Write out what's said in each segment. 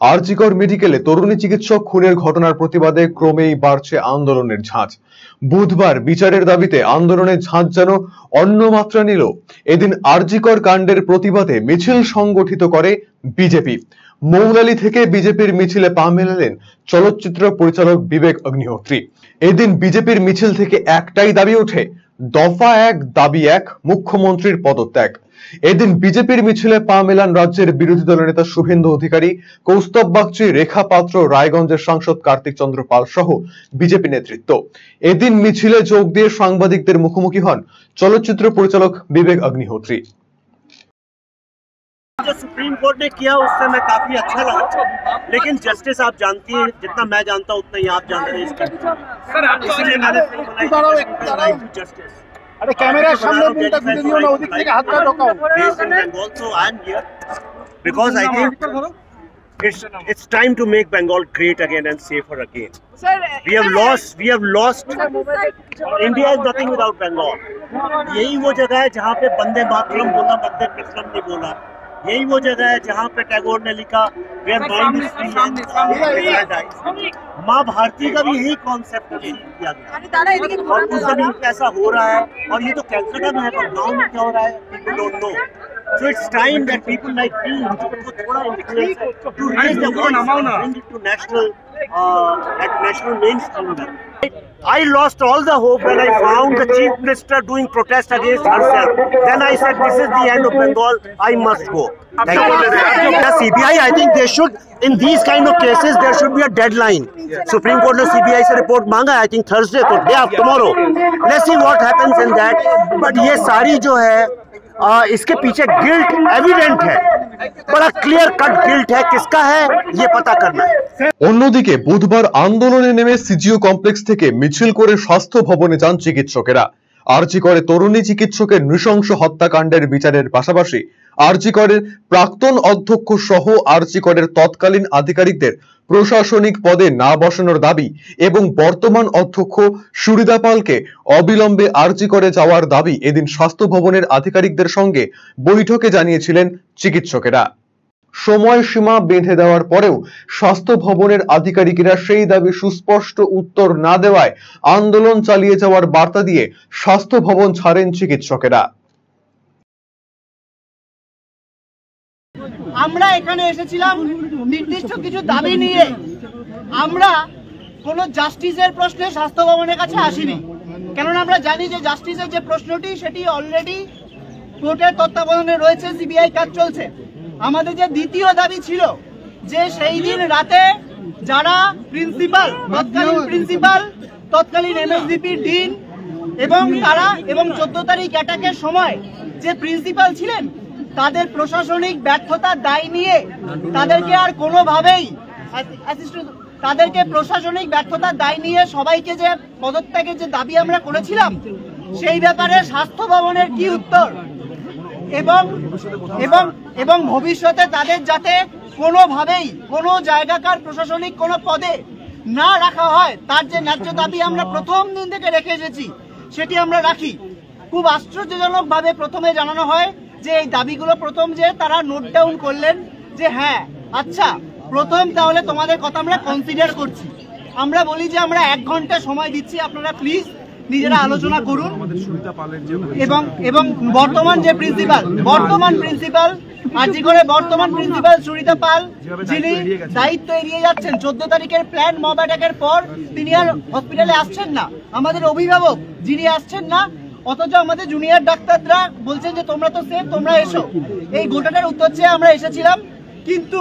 আরজিকর মেডিকেলে তরুণী চিকিৎসক খুনের ঘটনার প্রতিবাদে ক্রমেই বাড়ছে আন্দোলনের ঝাঁজ। বুধবার বিচারের দাবিতে আন্দোলনের ঝাঁজ যেন অন্য মাত্রা নিল। এদিন আরজিকর কাণ্ডের প্রতিবাদে মিছিল সংগঠিত করে বিজেপি। মৌলালী থেকে বিজেপির মিছিলে পা মেলালেন চলচ্চিত্র পরিচালক বিবেক অগ্নিহোত্রী। এদিন বিজেপির মিছিল থেকে একটাই দাবি ওঠে, দফা এক দাবি এক, মুখ্যমন্ত্রীর পদত্যাগ। এদিন বিজেপির মিছিলে পা মেলান রাজ্যের বিরোধী দলের নেতা শুভেন্দু অধিকারী, কৌস্তব বাগচি, রেখা পাত্র, রায়গঞ্জের সাংসদ কার্তিক চন্দ্র পাল সহ বিজেপি নেতৃত্ব। এদিন মিছিলে যোগ দিয়ে সাংবাদিকদের মুখোমুখি হন চলচ্চিত্র পরিচালক বিবেক অগ্নিহোত্রী। जो सुप्रीम कोर्ट ने किया उससे मैं काफी अच्छा लगा, लेकिन जस्टिस आप जानती हैं, जितना मैं जानता हूं उतना ही आप जानते हैं। इसलिए मैंने जस्टिस अरे कैमरा सामने बोलता वीडियो ना ওদিক থেকে হাতটা ঢোকাও also I'm here because I think it's time to make Bengal great again and safer again. We have lost India is nothing without Bengal. यही वो जगह है जहां पे बंदे मातरम बोला, बंदे पितरम नहीं बोला। यही वो जगह है जहाँ पे टैगोर ने लिखा माँ भारती का भी यही कॉन्सेप्ट किया गया। और उस जमीन पे ऐसा हो रहा है, और ये तो कैलकाटा में है, पर गाँव में क्या हो रहा है people don't know. So it's time that people like me to raise the voice and bring it to national mainstream. I lost all the hope when I found the chief minister doing protest against herself. Then I said, this is the end of Bengal, I must go. Thank you. The CBI, I think they should, in these kind of cases, there should be a deadline. Supreme Court ने CBI से report मांगा, I think Thursday, so day after tomorrow. Let's see what happens in that. But ये सारी जो है, इसके पीछे guilt evident है, बड़ा क्लियर कट गिल्ट है, किसका है ये पता करना है। অন্যদিকে বুধবার আন্দোলনে নেমে সিজিও কমপ্লেক্স থেকে মিছিল করে স্বাস্থ্য ভবনে যান চিকিৎসকেরা। আরজিকরে তরুণী চিকিৎসকের নৃশংস হত্যাকাণ্ডের বিচারের পাশাপাশি আরজিকরের প্রাক্তন অধ্যক্ষ সহ আরজিকরের তৎকালীন আধিকারিকদের প্রশাসনিক পদে না বসানোর দাবি এবং বর্তমান অধ্যক্ষ সুরিদা পালকে অবিলম্বে আরজিকরে যাওয়ার দাবি এদিন স্বাস্থ্য ভবনের আধিকারিকদের সঙ্গে বৈঠকে জানিয়েছিলেন চিকিৎসকেরা। সময়সীমা বেঁধে দেওয়ার পরেও স্বাস্থ্য ভবনের আধিকারিকেরা সেই দাবি সুস্পষ্ট উত্তর না দেওয়ায় আন্দোলন চালিয়ে যাওয়ার বার্তা দিয়ে স্বাস্থ্য ভবন ছাড়েন চিকিৎসকেরা। আমরা এখানে এসেছিলাম নির্দিষ্ট কিছু দাবি নিয়ে। আমরা কোনো জাস্টিসের প্রশ্নে স্বাস্থ্য ভবনের কাছে আসিনি, কেননা আমরা জানি যে জাস্টিসের যে প্রশ্নটি সেটি অলরেডি কোর্টের তত্ত্বাবধানে রয়েছে, সিবিআই কাজ চলছে। আমাদের যে দ্বিতীয় দাবি ছিল যে সেই দিন রাতে যারা প্রিন্সিপাল, তৎকালীন প্রিন্সিপাল, তৎকালীন এমএসডিপি ডিন এবং তারা এবং 14 তারিখ অ্যাটাকের সময় যে প্রিন্সিপাল ছিলেন তাদের প্রশাসনিক ব্যর্থতার দায় নিয়ে তাদেরকে আর কোনোভাবেই প্রশাসনিক ব্যর্থতার দায় নিয়ে সবাইকে যে পদত্যাগের যে দাবি আমরা করেছিলাম সেই ব্যাপারে স্বাস্থ্য ভবনের কি উত্তর, এবং ভবিষ্যতে তাদের যাতে কোনোভাবেই কোনো জায়গাকার প্রশাসনিক কোনো পদে না রাখা হয় তার যে ন্যায্য দাবি আমরা প্রথম দিন থেকে রেখে এসেছি সেটি আমরা রাখি। খুব আশ্চর্যজনক ভাবে প্রথমে জানানো হয় যে এই দাবিগুলো প্রথম যে তারা নোট ডাউন করলেন যে হ্যাঁ আচ্ছা প্রথম তাহলে তোমাদের কথা আমরা কনসিডার করছি। আমরা বলি যে আমরা 1 ঘন্টা সময় দিচ্ছি, আপনারা প্লিজ নিজেরা আলোচনা করুন। এবং বর্তমান প্রিন্সিপাল আরজিকরে বর্তমান প্রিন্সিপাল সুরিতা পাল, যিনি দায়িত্ব এড়িয়ে যাচ্ছেন 14 তারিখের প্ল্যান মব অ্যাটাকের পর, তিনি আর হসপিটালে আসছেন না। আমাদের অভিভাবক যিনি আসছেন না, অথচ আমাদের জুনিয়র ডাক্তাররা বলছেন যে তোমরা তো সেফ, তোমরা এসো। এই গোটাটার উত্তর চেয়ে আমরা এসেছিলাম, কিন্তু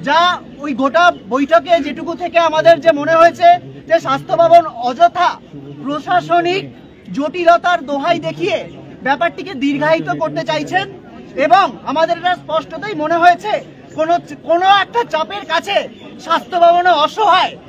যা ওই গোটা বৈঠকে যেটুকু থেকে আমাদের যে মনে হয়েছে যে স্বাস্থ্য ভবন অযথা প্রশাসনিক জটিলতার দোহাই দেখিয়ে ব্যাপারটিকে দীর্ঘায়িত করতে চাইছেন, এবং আমাদের এটা স্পষ্টতই মনে হয়েছে কোনো একটা চাপের কাছে স্বাস্থ্য ভবনে অসহায়